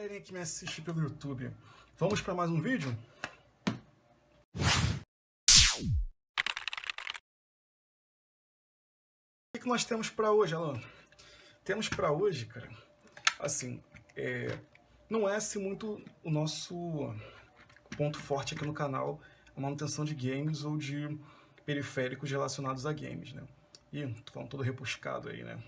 galerinha que me assiste pelo YouTube. Vamos para mais um vídeo? O que nós temos para hoje, Alan? Temos para hoje, cara, assim, não é assim muito o nosso ponto forte aqui no canal, a manutenção de games ou de periféricos relacionados a games, né? Ih, tô falando todo repuscado aí, né?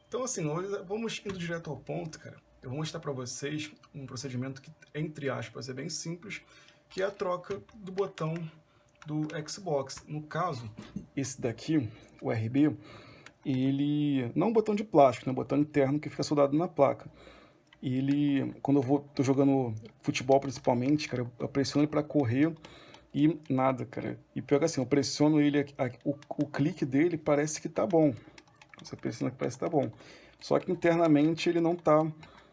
Então, assim, hoje vamos indo direto ao ponto, cara. Eu vou mostrar para vocês um procedimento que, entre aspas, é bem simples, que é a troca do botão do Xbox. No caso, esse daqui, o RB, ele não é um botão de plástico, né? É um botão interno que fica soldado na placa. Ele, quando tô jogando futebol principalmente, cara, eu pressiono ele para correr e nada, cara. E pior que assim, eu pressiono ele, o clique dele parece que tá bom. Você pressiona que parece que tá bom. Só que internamente ele não tá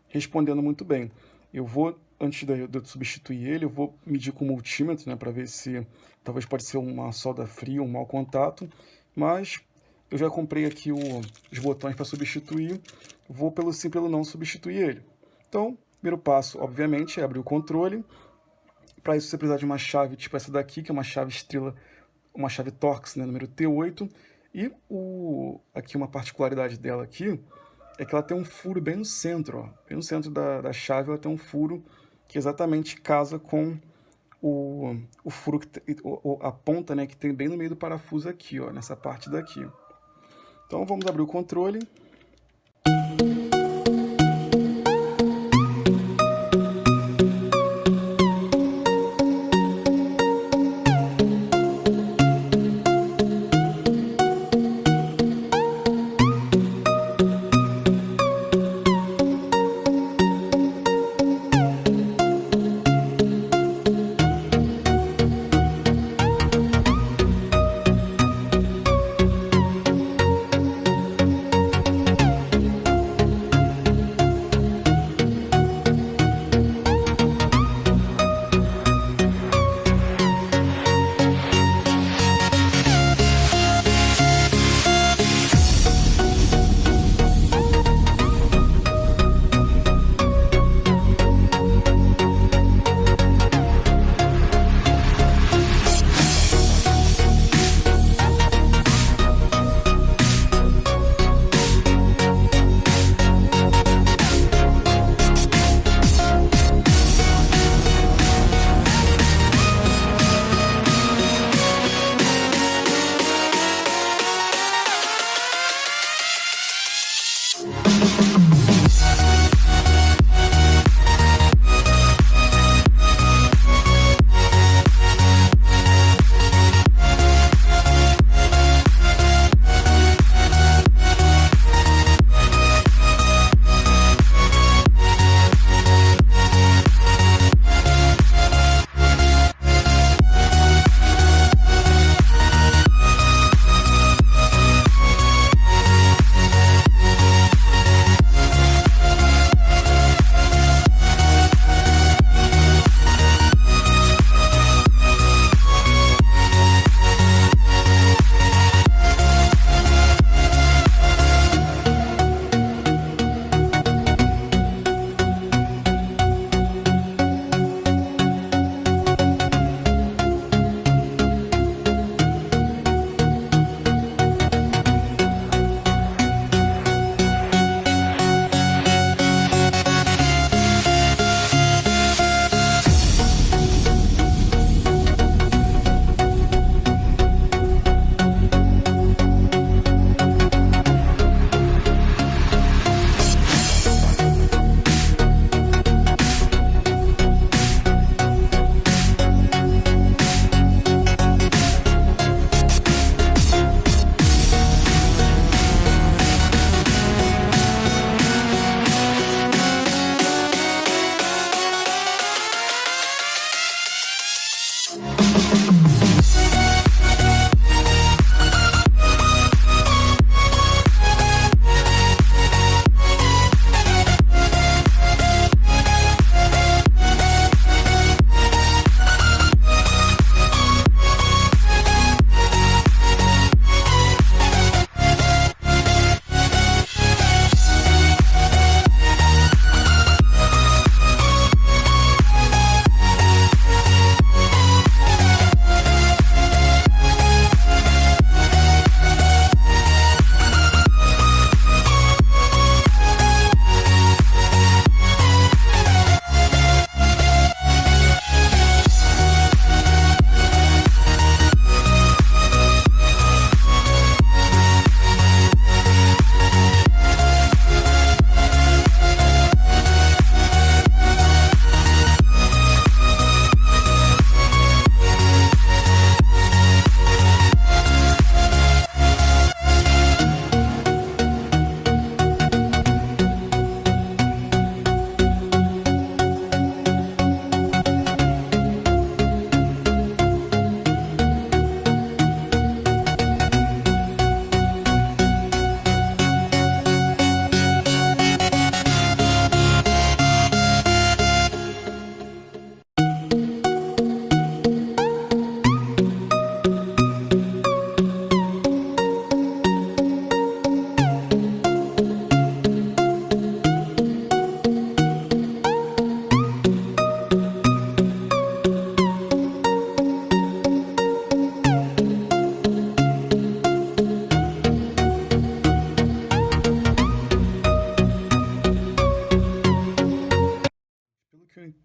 respondendo muito bem. Eu vou, antes de eu substituir ele, eu vou medir com o multímetro, né, para ver se talvez pode ser uma solda fria, um mau contato, mas eu já comprei aqui os botões para substituir, vou pelo sim, pelo não substituir ele. Então, primeiro passo, obviamente, é abrir o controle. Para isso você precisa de uma chave tipo essa daqui, que é uma chave estrela, uma chave Torx, né, número T8, e aqui uma particularidade dela aqui, é que ela tem um furo bem no centro, ó. Bem no centro da chave ela tem um furo que exatamente casa com o furo, a ponta, né, que tem bem no meio do parafuso aqui, ó, nessa parte daqui. Então vamos abrir o controle.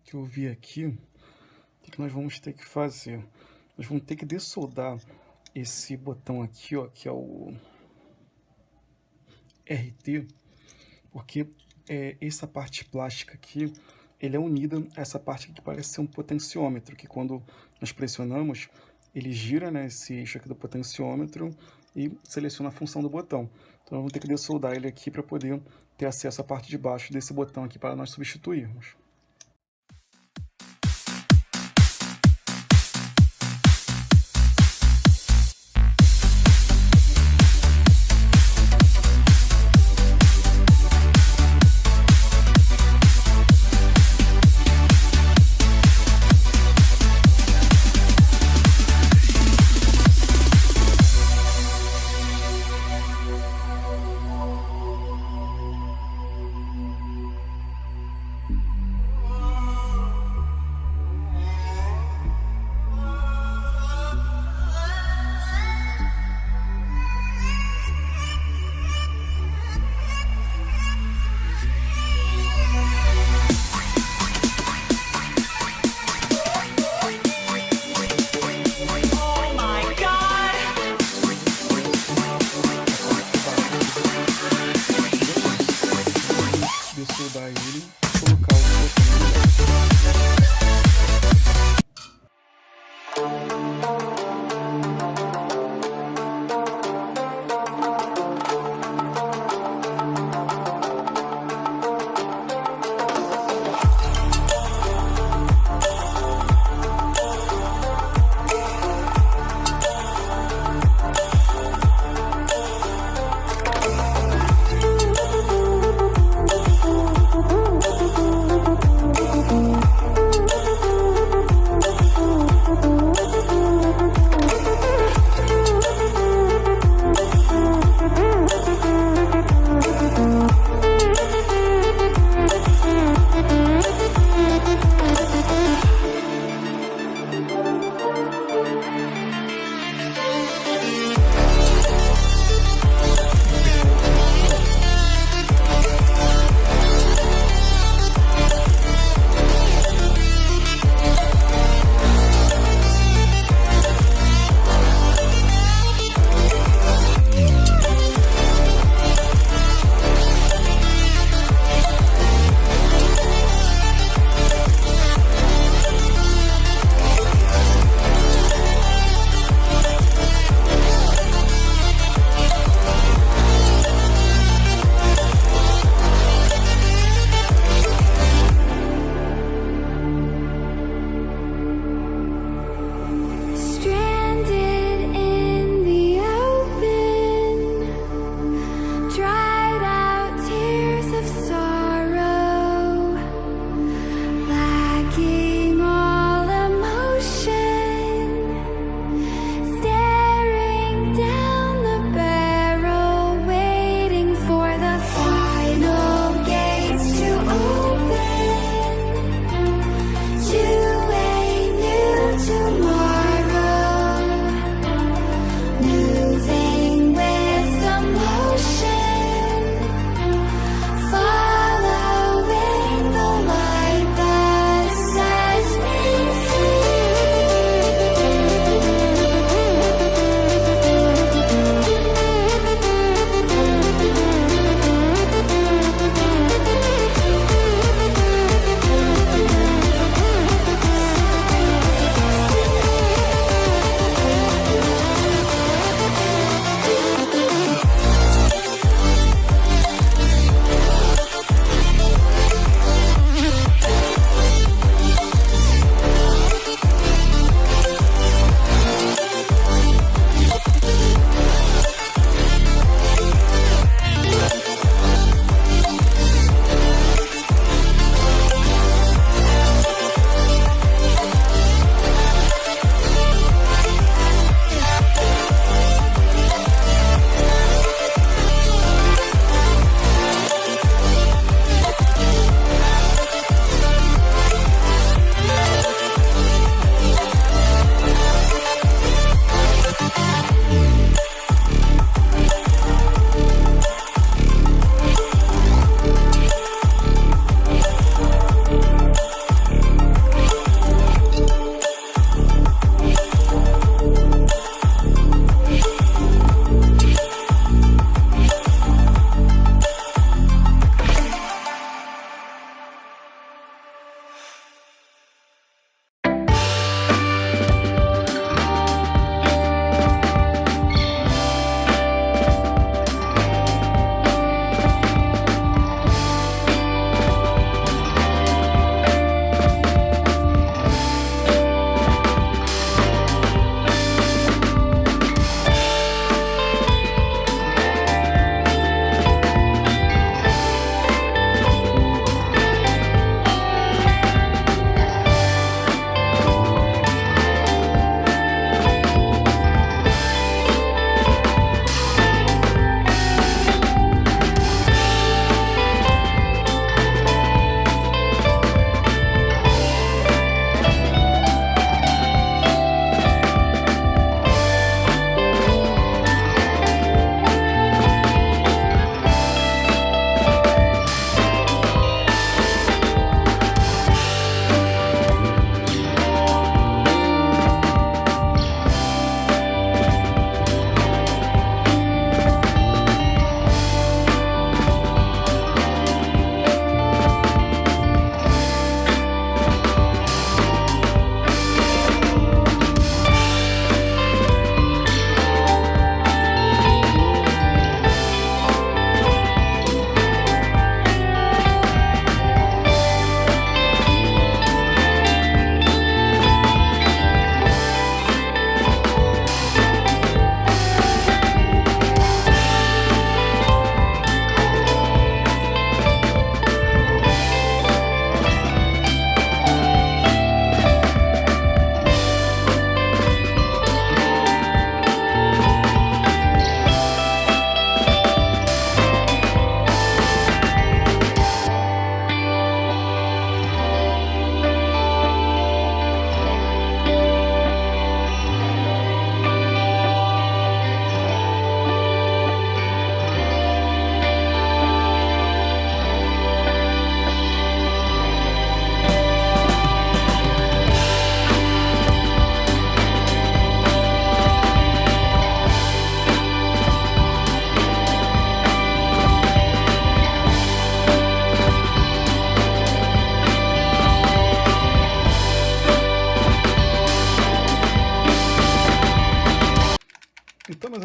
que eu vi aqui, o que nós vamos ter que fazer? Nós vamos ter que dessoldar esse botão aqui, ó, que é o RT, porque essa parte plástica aqui, ele é unida a essa parte aqui que parece ser um potenciômetro, que quando nós pressionamos, ele gira, né, esse eixo aqui do potenciômetro e seleciona a função do botão. Então vamos ter que dessoldar ele aqui para poder ter acesso à parte de baixo desse botão aqui para nós substituirmos.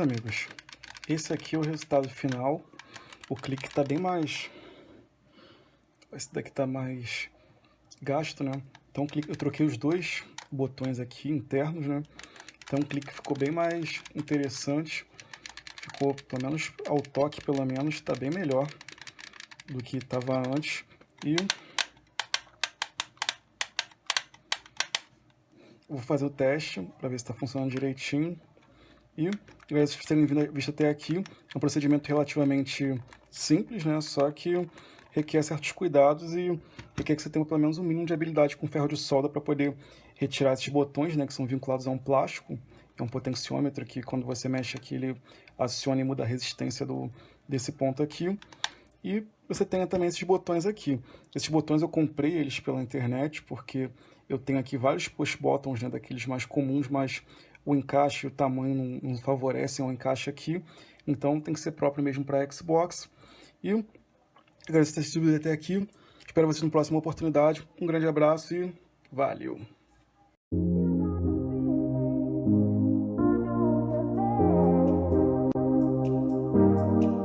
amigos, esse aqui é o resultado final. O clique está bem mais... Esse daqui está mais gasto, né? Então eu troquei os dois botões aqui internos, né? Então o clique ficou bem mais interessante. Ficou, pelo menos ao toque, pelo menos, está bem melhor do que estava antes. E vou fazer o teste para ver se está funcionando direitinho. E, galera, se vocês terem visto até aqui, é um procedimento relativamente simples, né? Só que requer certos cuidados e requer que você tenha pelo menos um mínimo de habilidade com ferro de solda para poder retirar esses botões, né? Que são vinculados a um plástico. É um potenciômetro que, quando você mexe aqui, ele aciona e muda a resistência desse ponto aqui. E você tem também esses botões aqui. Esses botões eu comprei eles pela internet, porque eu tenho aqui vários push buttons, né, daqueles mais comuns, mas o encaixe e o tamanho não favorecem o encaixe aqui. Então tem que ser próprio mesmo para Xbox. E agradeço por ter assistido até aqui. Espero vocês na próxima oportunidade. Um grande abraço e valeu!